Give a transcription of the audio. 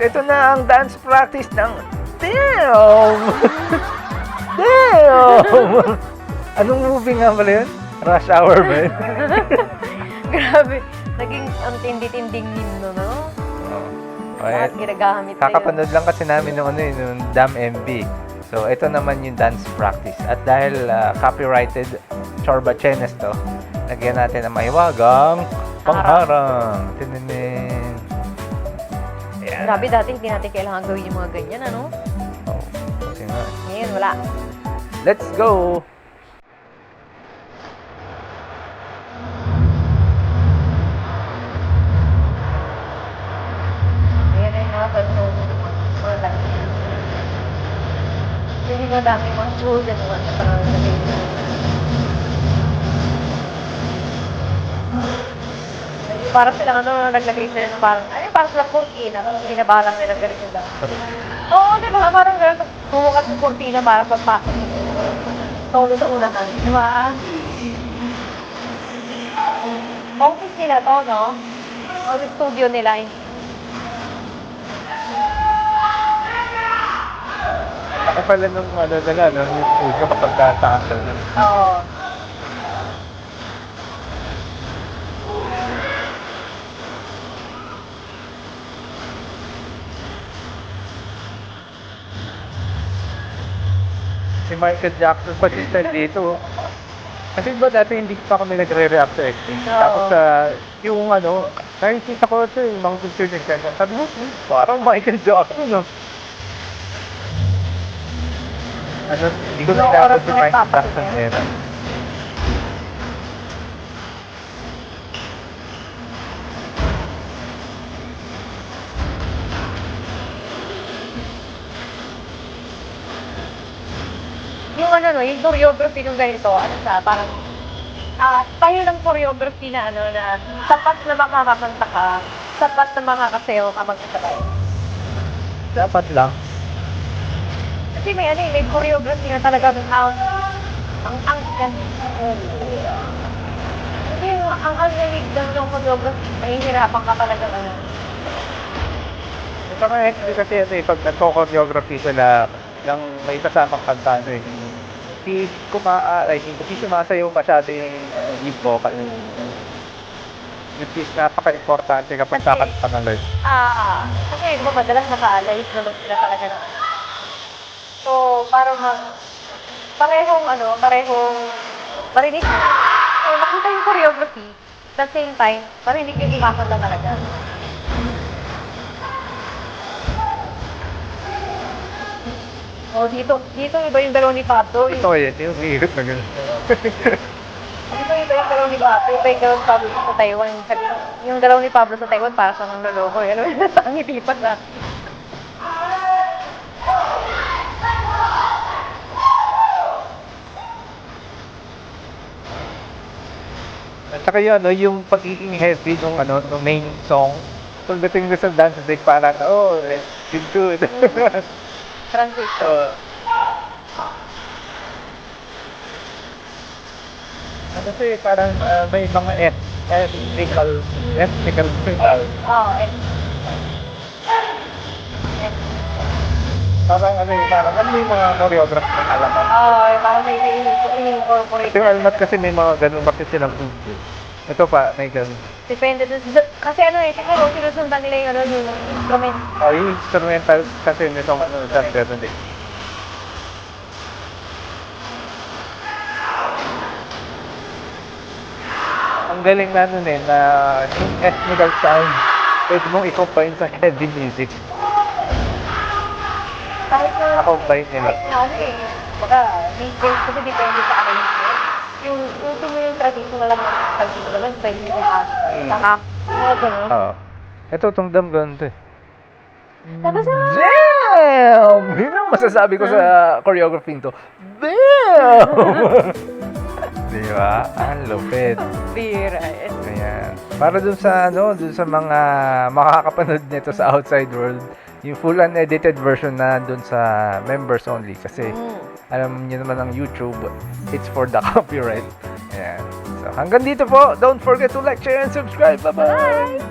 ito na ang dance practice ng Damn! Damn! Anong movie nga pala yun? Rush Hour ba yun? Grabe. Naging ang tindi-tinding himno, no? Okay. Lahat ginagamit na yun. Kakapanood lang kasi namin nung nung Damn MV. So, ito naman yung dance practice. At dahil copyrighted Chorba Chenes to, lagyan natin ang mahiwagang pangharang. Tininin. Ayan. Grabe, dati hindi natin kailangan gawin yung mga ganyan, ano? Oh, kasi nga. Ngayon, wala. Let's go! Ayan ay mga ganun. Mga ganyan. Hindi nga dami mga tools and mga parang parang sila ano, naglagay sila ng parang, ay, parang sila kurtina, binabalang nila ganito lang. Oo, di ba? Parang gano'n, bumukas ng kurtina para pagpasok. Tolo sa unahan, di ba? Office nila to, no? Office studio nila eh. Ako pala nung nila, yung studio kapag taas. Oo. Si Michael Jackson pa din dito. Kasi ba dati hindi pa kami nagre-react sa acting. Oo. Tapos yung nakikita ko ito yung mga picture niya kanya. Sabi mo, parang Michael Jackson, no? Hindi ko na dapat si Michael Jackson era. Yung ano, no, yung choreography ng ganito, ano siya, parang, tayo ng choreography na ano, na sapat na makakakanta ka, sapat na makakasayaw ka mag-sabay. Dapat lang. Kasi may ano eh, may choreography na talaga ng ang hindi ang galing ng choreography, mahihirapan ka talaga ano. Ito nga kasi pag nagko-choreography sila ng may kasamang kanta, hindi sumasayaw masyado yung lead vocal. Which is napaka-importante kapag kakanta ng live. Kasi di ba madalas naka-alive na sila talaga na. So, parang parehong marinig. So, makita yung choreography, at the same time, marinig yung imakanta talaga. Oh, dito iba yung dalawa ni Pato. Ito yung hirap na gano'n. Dito iba yung dalawa ni Pato, iba yung dalawa ni Pablo sa Taiwan. Yung dalawa ni Pablo sa Taiwan para sa mga loloko. Ano yun? Ang itipat na. At saka yun, yung pagiging heavy nung main song. Pagdating na sa dance, parang, yun too. Transition. Kasi parang may mga ethnical. Oo, Parang parang yung mga choreograph ng alamat. parang may incorporate. Yung alamat kasi may mga ganun bakit silang movie. Ito pa, may ganun. Depende dun. Kasi siguro sinusundan nila yung instrument. Yung instrumental kasi nitong dance ganun din. Ang galing na nun na yung ethnical sound, pwede mong i-combine sa heavy music. Kahit na, Na-combine nila. baka, kasi depende sa arrangement. Yung yung traditional lang ng traditional lang, pwede nyo saka, gano'n. Oo. Ito, itong dam ganito eh. Tapos Damn! Yun ang masasabi ko sa choreography to. Damn! Di ba? Ang lupit. beer, Ayan. Para dun sa mga makakapanood nito sa outside world, yung full unedited version na dun sa members only kasi alam niyo naman ang YouTube, it's for the copyright. Ayan. So hanggang dito po. Don't forget to like, share, and subscribe. Bye-bye!